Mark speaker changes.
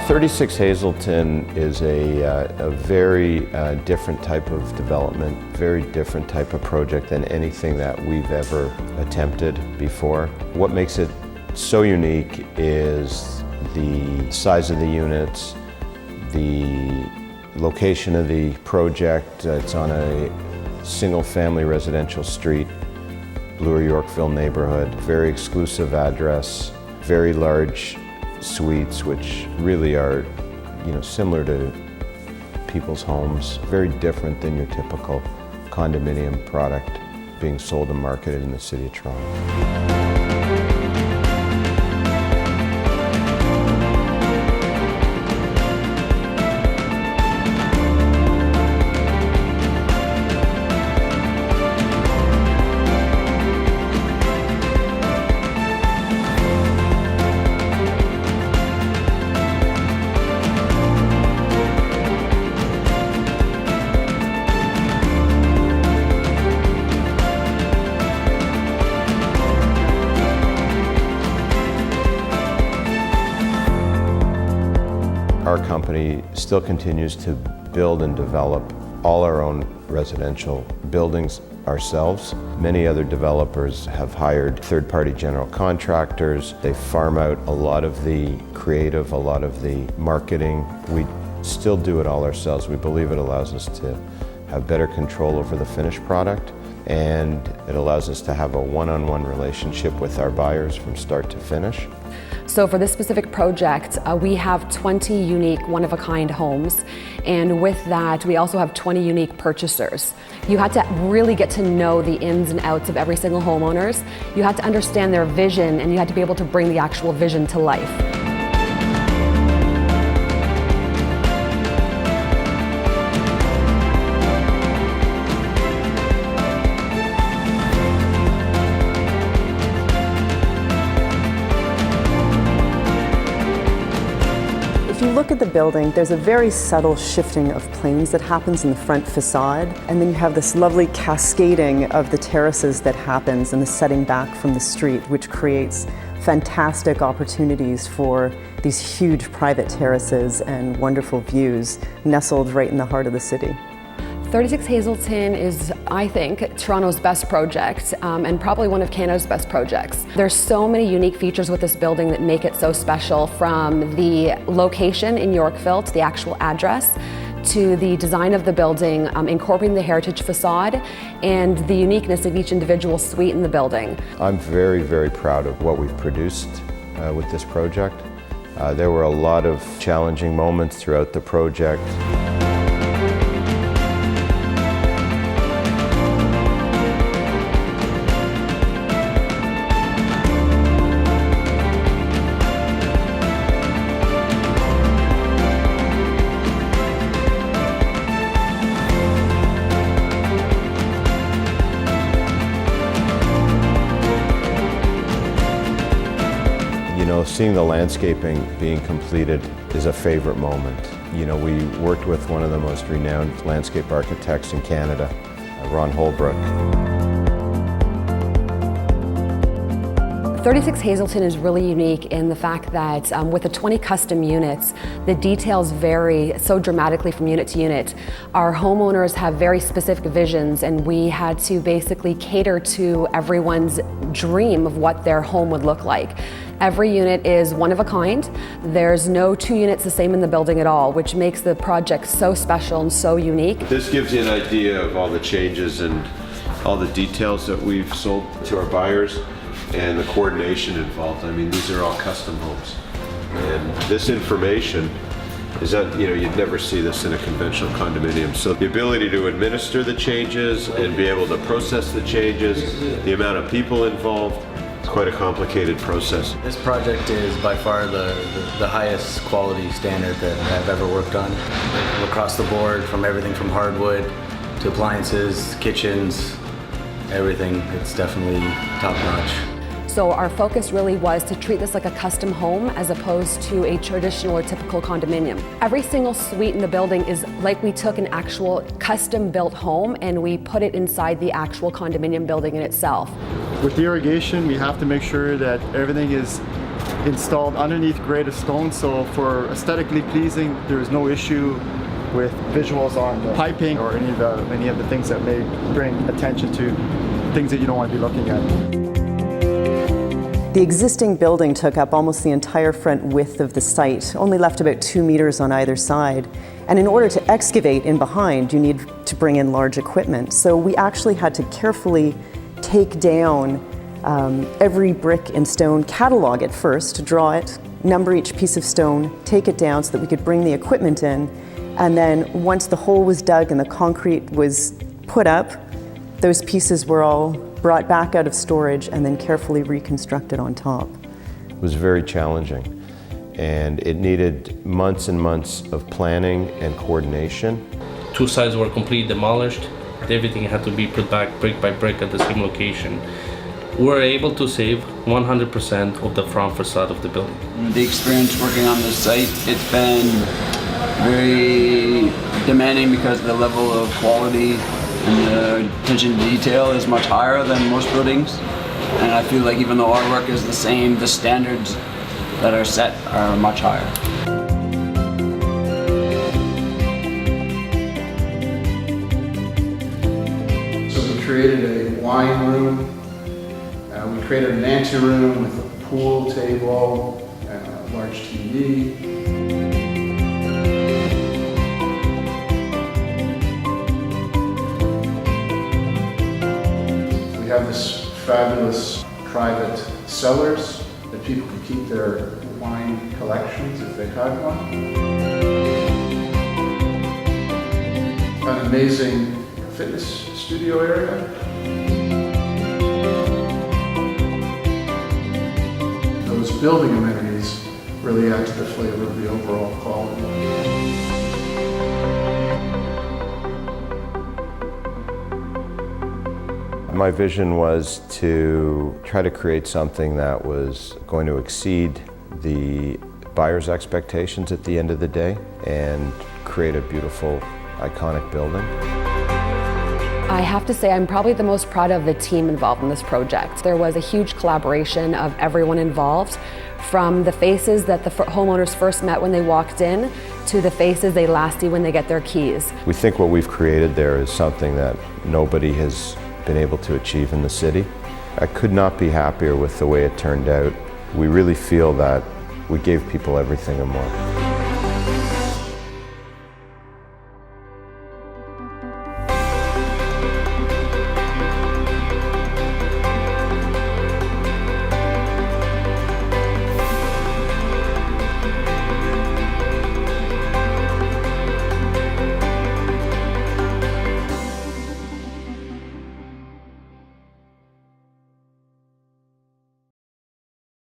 Speaker 1: 36 Hazelton is a very different type of development, very different type of project than anything that we've ever attempted before. What makes it so unique is the size of the units, the location of the project. It's on a single-family residential street, Bloor Yorkville neighborhood, very exclusive address, very large suites, which really are, similar to people's homes, very different than your typical condominium product being sold and marketed in the city of Toronto. Our company still continues to build and develop all our own residential buildings ourselves. Many other developers have hired third-party general contractors. They farm out a lot of the creative, a lot of the marketing. We still do it all ourselves. We believe it allows us to have better control over the finished product, and it allows us to have a one-on-one relationship with our buyers from start to finish.
Speaker 2: So for this specific project, we have 20 unique one-of-a-kind homes, and with that, we also have 20 unique purchasers. You had to really get to know the ins and outs of every single homeowners. You had to understand their vision, and you had to be able to bring the actual vision to life.
Speaker 3: If you look at the building, there's a very subtle shifting of planes that happens in the front facade, and then you have this lovely cascading of the terraces that happens and the setting back from the street, which creates fantastic opportunities for these huge private terraces and wonderful views nestled right in the heart of the city.
Speaker 2: 36 Hazelton is, I think, Toronto's best project and probably one of Canada's best projects. There's so many unique features with this building that make it so special, from the location in Yorkville to the actual address, to the design of the building, incorporating the heritage facade, and the uniqueness of each individual suite in the building.
Speaker 1: I'm very, very proud of what we've produced with this project. There were a lot of challenging moments throughout the project. Seeing the landscaping being completed is a favorite moment. We worked with one of the most renowned landscape architects in Canada, Ron Holbrook.
Speaker 2: 36 Hazelton is really unique in the fact that with the 20 custom units, the details vary so dramatically from unit to unit. Our homeowners have very specific visions, and we had to basically cater to everyone's dream of what their home would look like. Every unit is one of a kind. There's no two units the same in the building at all, which makes the project so special and so unique.
Speaker 1: This gives you an idea of all the changes and all the details that we've sold to our buyers, and the coordination involved. I mean, these are all custom homes. And this information is that, you'd never see this in a conventional condominium. So the ability to administer the changes and be able to process the changes, the amount of people involved, it's quite a complicated process.
Speaker 4: This project is by far the highest quality standard that I've ever worked on. Across the board, from everything from hardwood to appliances, kitchens, everything. It's definitely top notch.
Speaker 2: So our focus really was to treat this like a custom home as opposed to a traditional or typical condominium. Every single suite in the building is like we took an actual custom built home and we put it inside the actual condominium building in itself.
Speaker 5: With the irrigation, we have to make sure that everything is installed underneath grade of stone, so for aesthetically pleasing, there is no issue with visuals on the piping or any of the things that may bring attention to things that you don't want to be looking at.
Speaker 3: The existing building took up almost the entire front width of the site, only left about 2 meters on either side. And in order to excavate in behind, you need to bring in large equipment. So we actually had to carefully take down every brick and stone, catalog it first, draw it, number each piece of stone, take it down so that we could bring the equipment in. And then once the hole was dug and the concrete was put up, those pieces were all brought back out of storage and then carefully reconstructed on top.
Speaker 1: It was very challenging, and it needed months and months of planning and coordination.
Speaker 6: 2 sides were completely demolished. Everything had to be put back brick by brick at the same location. We were able to save 100% of the front facade of the building.
Speaker 7: The experience working on this site, it's been very demanding because the level of quality and the attention to detail is much higher than most buildings. And I feel like even though our work is the same, the standards that are set are much higher.
Speaker 8: So we created a wine room, we created an anteroom with a pool table and a large TV. We have this fabulous private cellars that people can keep their wine collections if they had one. An amazing fitness studio area. Those building amenities really add to the flavor of the overall quality.
Speaker 1: My vision was to try to create something that was going to exceed the buyer's expectations at the end of the day and create a beautiful, iconic building.
Speaker 2: I have to say I'm probably the most proud of the team involved in this project. There was a huge collaboration of everyone involved, from the faces that the homeowners first met when they walked in to the faces they last see when they get their keys.
Speaker 1: We think what we've created there is something that nobody has been able to achieve in the city. I could not be happier with the way it turned out. We really feel that we gave people everything and more.